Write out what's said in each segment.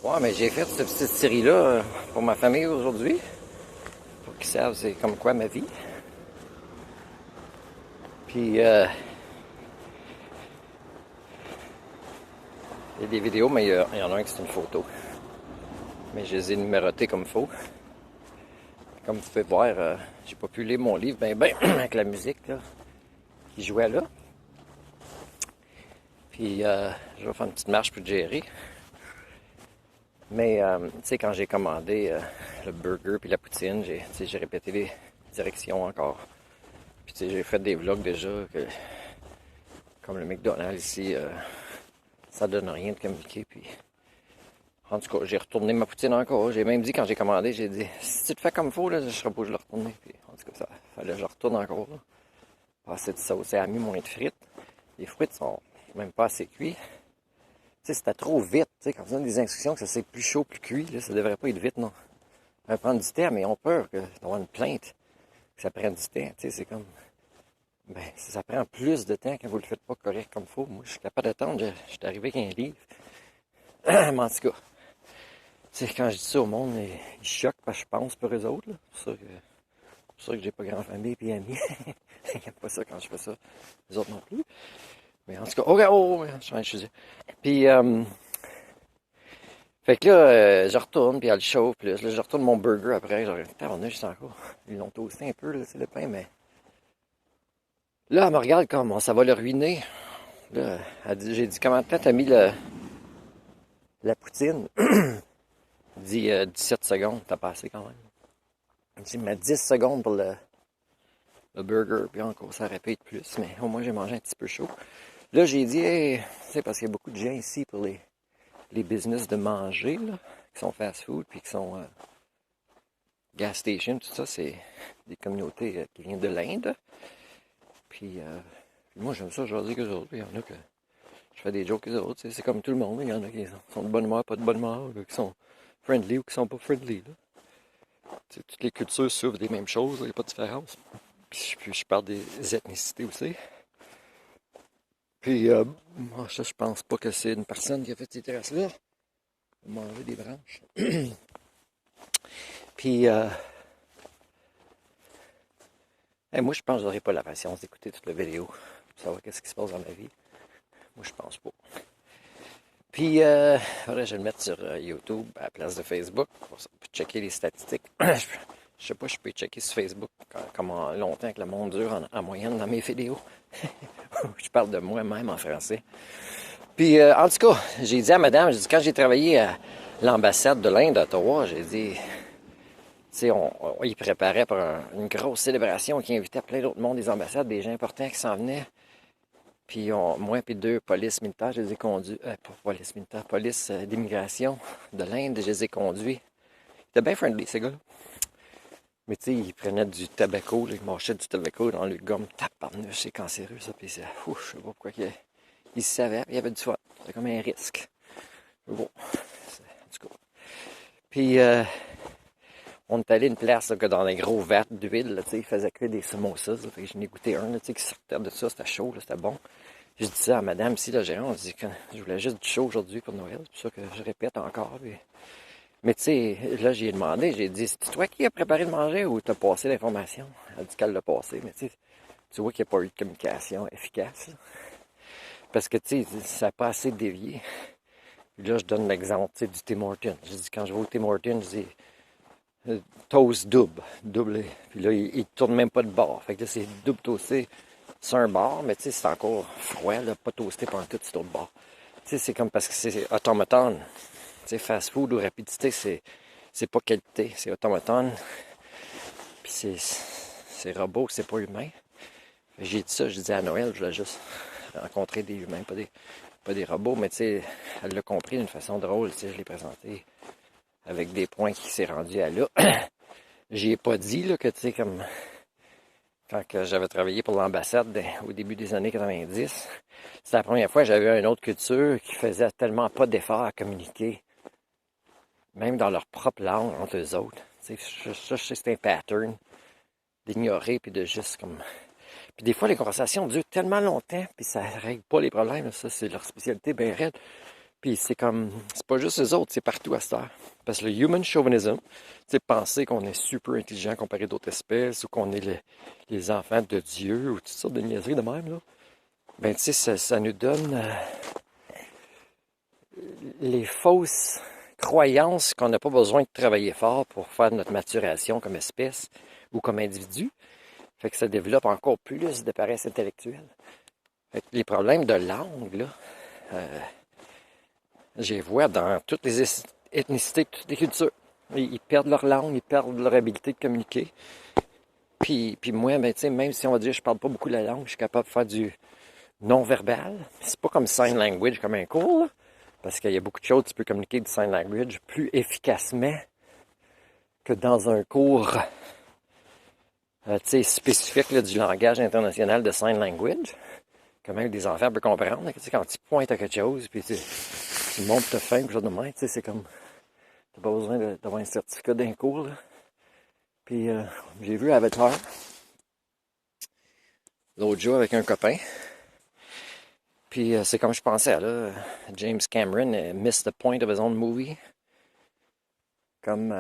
Ouais, mais j'ai fait cette petite série-là pour ma famille aujourd'hui, pour qu'ils savent c'est comme quoi ma vie. Puis, il y a des vidéos, mais il y en a un qui c'est une photo. Mais je les ai numérotées comme il faut. Comme vous pouvez voir, j'ai pas pu lire mon livre ben avec la musique là, qui jouait là. Puis, je vais faire une petite marche pour gérer. Mais, tu sais, quand j'ai commandé le burger puis la poutine, j'ai répété les directions encore. Puis, tu sais, j'ai fait des vlogs déjà, comme le McDonald's ici, ça donne rien de communiquer. Puis, en tout cas, j'ai retourné ma poutine encore. J'ai même dit, quand j'ai commandé, j'ai dit, si tu te fais comme il faut, là, je serai pas obligé de le retourner. Puis, en tout cas, ça fallait que je retourne encore. Là. Pas assez de sauce, ça a mis moins de frites. Les frites sont même pas assez cuits. Tu sais, c'était trop vite. Tu sais, quand on donne des instructions que ça c'est plus chaud, plus cuit, là, ça devrait pas être vite, non. Ça va prendre du temps, mais ils ont peur d'avoir une plainte, que ça prenne du temps. Tu sais, c'est comme, ben, ça prend plus de temps quand vous le faites pas correct comme il faut. Moi, je suis capable d'attendre. Je suis arrivé avec un livre. Mais en tout cas, tu sais, quand je dis ça au monde, ils choquent parce que je pense pour eux autres. C'est pour ça que j'ai pas grand famille et amis. Ils n'aiment pas ça quand je fais ça. Les autres non plus. Mais en tout cas, je suis Puis, fait que là, je retourne, puis elle chauffe, puis là, je retourne mon burger après. Genre, on a juste encore. Ils l'ont toasté un peu, là, c'est le pain, mais. Là, elle me regarde comme, ça va le ruiner. Là, j'ai dit, comment de temps t'as mis la poutine? Elle dit, 17 secondes, t'as passé quand même. Elle dit, mais 10 secondes pour le burger, puis encore, ça répète plus, mais au moins, j'ai mangé un petit peu chaud. Là, j'ai dit, hey, c'est parce qu'il y a beaucoup de gens ici pour les business de manger, là, qui sont fast-food, puis qui sont gas station, tout ça, c'est des communautés qui viennent de l'Inde. Puis, moi, j'aime ça, je dis qu'eux autres. Il y en a que je fais des jokes qu'eux autres. C'est comme tout le monde. Il y en a qui sont de bonne humeur, pas de bonne humeur, qui sont friendly ou qui sont pas friendly. Là. Toutes les cultures souffrent des mêmes choses, il n'y a pas de différence. Puis je parle des ethnicités aussi. Puis, moi, ça, je pense pas que c'est une personne qui a fait ces terrasses-là. Manger des branches. Puis, moi, je pense que j'aurais pas la patience d'écouter toute la vidéo pour savoir qu'est-ce qui se passe dans ma vie. Moi, je pense pas. Puis, faudrait que je le mette sur YouTube à la place de Facebook pour checker les statistiques. Je sais pas, je peux checker sur Facebook comment longtemps que le monde dure en moyenne dans mes vidéos. Je parle de moi-même en français. Puis, en tout cas, j'ai dit à madame, quand j'ai travaillé à l'ambassade de l'Inde à Ottawa, j'ai dit, tu sais, ils préparaient pour une grosse célébration qui invitait plein d'autres mondes des ambassades, des gens importants qui s'en venaient. Puis moi et deux polices militaires, je les ai conduits. Pas police militaire, police d'immigration de l'Inde, je les ai conduits. Ils étaient bien friendly, ces gars-là. Mais tu sais, ils prenaient du tabaco, ils mâchaient du tabaco dans le gomme. Tabarnouche, c'est cancéreux, ça. Puis c'est, je sais pas pourquoi ils savaient, il y avait du fun. C'était comme un risque. Mais bon, en tout cas. Puis, on est allé à une place là, que dans un gros vat d'huile, ils faisaient cuire des samosas. Fait que j'en ai goûté un là, qui sortait de ça, c'était chaud, c'était bon. Je dis ça à madame ici, la gérante, je dis que je voulais juste du chaud aujourd'hui pour Noël, c'est pour ça que je répète encore. Mais tu sais, là, j'ai demandé, j'ai dit, c'est toi qui as préparé le manger ou t'as passé l'information? Elle dit qu'elle l'a passé, mais tu sais, tu vois qu'il n'y a pas eu de communication efficace. Là. Parce que tu sais, ça n'a pas assez dévié. Puis là, je donne l'exemple, tu sais, du Tim Hortons. Je dis, quand je vais au Tim Hortons, je dis, toast doublé. Puis là, il tourne même pas de bord. Fait que là, c'est double toasté sur un bord, mais tu sais, c'est encore froid, là, pas toasté pendant tout sur l'autre bord. Tu sais, c'est comme parce que c'est automaton. Tu sais, fast food ou rapidité, c'est pas qualité, c'est automaton. Puis c'est robot, c'est pas humain. J'ai dit ça, je disais à Noël, je voulais juste rencontrer des humains, pas des robots, mais tu sais, elle l'a compris d'une façon drôle, tu sais, je l'ai présenté avec des points qui s'est rendu à là. J'y ai pas dit, là, que tu sais, comme quand j'avais travaillé pour l'ambassade au début des années 90, c'était la première fois que j'avais une autre culture qui faisait tellement pas d'efforts à communiquer, même dans leur propre langue, entre eux autres. Tu sais, je sais que c'est un pattern d'ignorer puis de juste comme... Puis des fois, les conversations durent tellement longtemps puis ça règle pas les problèmes. Ça, c'est leur spécialité bien raide. Puis c'est comme, c'est pas juste eux autres, c'est partout à cette heure. Parce que le human chauvinism, c'est penser qu'on est super intelligent comparé à d'autres espèces, ou qu'on est les enfants de Dieu, ou toutes sortes de niaiseries de même, là. Ben, tu sais, ça nous donne les fausses croyances qu'on n'a pas besoin de travailler fort pour faire notre maturation comme espèce ou comme individu. Fait que ça développe encore plus de paresse intellectuelle. Fait que les problèmes de langue, là, je les vois dans toutes les ethnicités, toutes les cultures. Ils perdent leur langue, ils perdent leur habilité de communiquer. Puis moi, ben, même si on va dire que je parle pas beaucoup la langue, je suis capable de faire du non-verbal. C'est pas comme sign language, comme un cours, là, parce qu'il y a beaucoup de choses, tu peux communiquer du sign language plus efficacement que dans un cours spécifique là, du langage international de sign language. Que même des enfants peuvent comprendre. Quand tu pointes à quelque chose, puis tu montes ta fin, puis de main, c'est comme... T'as pas besoin d'avoir un certificat d'un cours, là. Puis j'ai vu Avatar l'autre jour avec un copain. Puis c'est comme je pensais, là. James Cameron missed the point of his own movie. Comme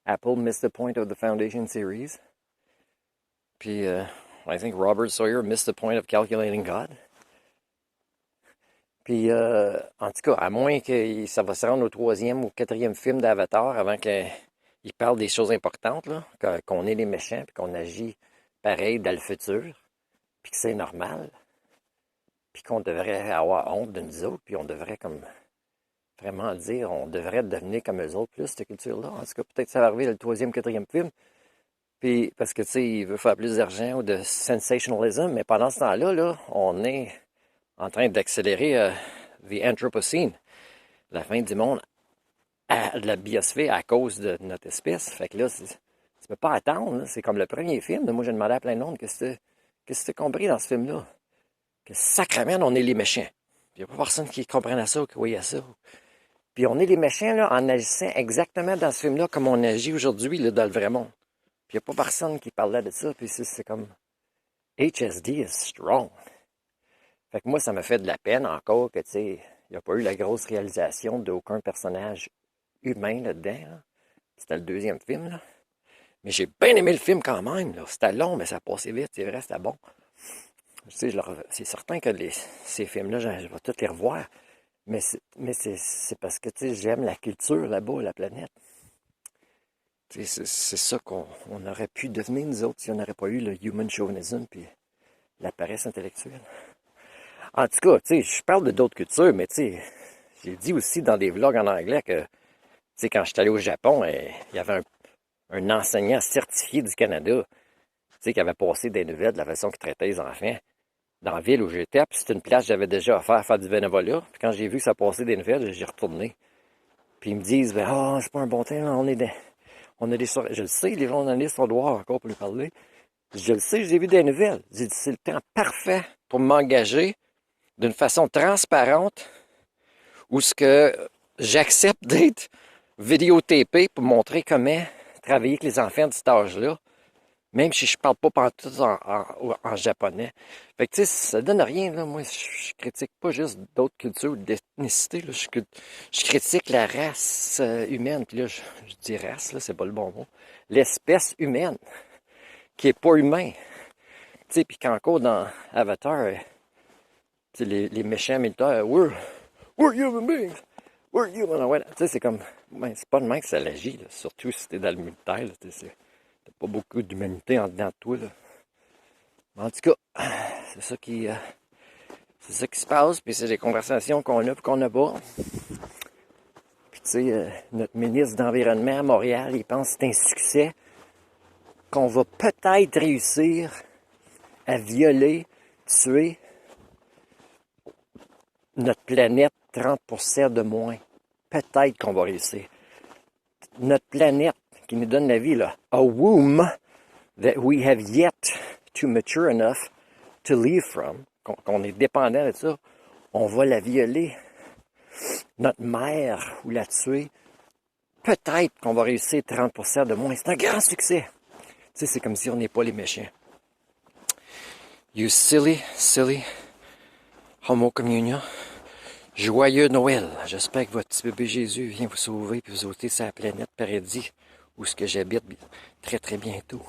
Apple missed the point of the Foundation series. Puis I think Robert Sawyer missed the point of calculating God. Puis, en tout cas, à moins que ça va se rendre au 3e ou 4e film d'Avatar avant qu'il parle des choses importantes, là, qu'on est les méchants, puis qu'on agit pareil dans le futur, puis que c'est normal, puis qu'on devrait avoir honte de nous autres, puis on devrait comme vraiment dire, on devrait devenir comme eux autres plus, cette culture-là. En tout cas, peut-être que ça va arriver le 3e, 4e film, puis parce que, tu sais, il veut faire plus d'argent ou de sensationalism, mais pendant ce temps-là, là, on est en train d'accélérer the Anthropocene, la fin du monde, de la biosphère à cause de notre espèce. Fait que là, tu peux pas attendre. Là. C'est comme le premier film. Moi, j'ai demandé à plein de monde qu'est-ce que tu as compris dans ce film-là? Que sacrément, on est les méchants. Il n'y a pas personne qui comprenne ça ou qui voyait ça. Puis on est les méchants là, en agissant exactement dans ce film-là comme on agit aujourd'hui là, dans le vrai monde. Puis il n'y a pas personne qui parlait de ça. Puis c'est comme HSD is strong. Fait que moi, ça me fait de la peine encore que, tu sais, il n'y a pas eu la grosse réalisation d'aucun personnage humain là-dedans. Là. C'était le 2e film, là. Mais j'ai bien aimé le film quand même, là. C'était long, mais ça passait vite, c'est vrai, c'était bon. Tu sais, c'est certain que ces films-là, je vais tous les revoir. Mais c'est parce que, tu sais, j'aime la culture là-bas, la planète. Tu sais, c'est ça qu'on aurait pu devenir, nous autres, si on n'aurait pas eu le human chauvinism puis la paresse intellectuelle. En tout cas, tu sais, je parle de d'autres cultures, mais tu sais, j'ai dit aussi dans des vlogs en anglais que, tu sais, quand je suis allé au Japon, il y avait un enseignant certifié du Canada, tu sais, qui avait passé des nouvelles de la façon qu'il traitait les enfants dans la ville où j'étais, puis c'était une place que j'avais déjà offert à faire du bénévolat, puis quand j'ai vu que ça passait des nouvelles, j'ai retourné. Puis ils me disent, ben, c'est pas un bon temps, on a des soirées. Je le sais, les journalistes ont droit encore pour lui parler. Je le sais, j'ai vu des nouvelles. J'ai dit, c'est le temps parfait pour m'engager d'une façon transparente où ce que j'accepte d'être vidéotapé pour montrer comment travailler avec les enfants de cet âge-là, même si je parle pas pantoute en japonais. Fait que tu sais, ça donne rien, là. Moi, je critique pas juste d'autres cultures ou d'ethnicité, là. Je critique la race humaine. Puis là, je dis race, là, c'est pas le bon mot. L'espèce humaine, qui est pas humain. Tu sais, puis qu'encore dans Avatar, les méchants militaires, we're human beings, we're human. Ouais, tu sais, c'est comme, ben, c'est pas de même que ça l'agit, là. Surtout si t'es dans le militaire, là, t'as pas beaucoup d'humanité en dedans de toi, là. Mais en tout cas, c'est ça qui se passe, puis c'est des conversations qu'on a puis qu'on n'a pas. Puis tu sais, notre ministre d'Environnement à Montréal, il pense que c'est un succès, qu'on va peut-être réussir à violer, tuer notre planète 30% de moins. Peut-être qu'on va réussir. Notre planète qui nous donne la vie, là, a womb that we have yet to mature enough to leave from, qu'on est dépendant de ça, on va la violer. Notre mère, ou la tuer, peut-être qu'on va réussir 30% de moins. C'est un grand succès. Tu sais, c'est comme si on n'est pas les méchants. You silly homo communio. Joyeux Noël! J'espère que votre petit bébé Jésus vient vous sauver puis vous ôter sa planète paradis où ce que j'habite très très bientôt.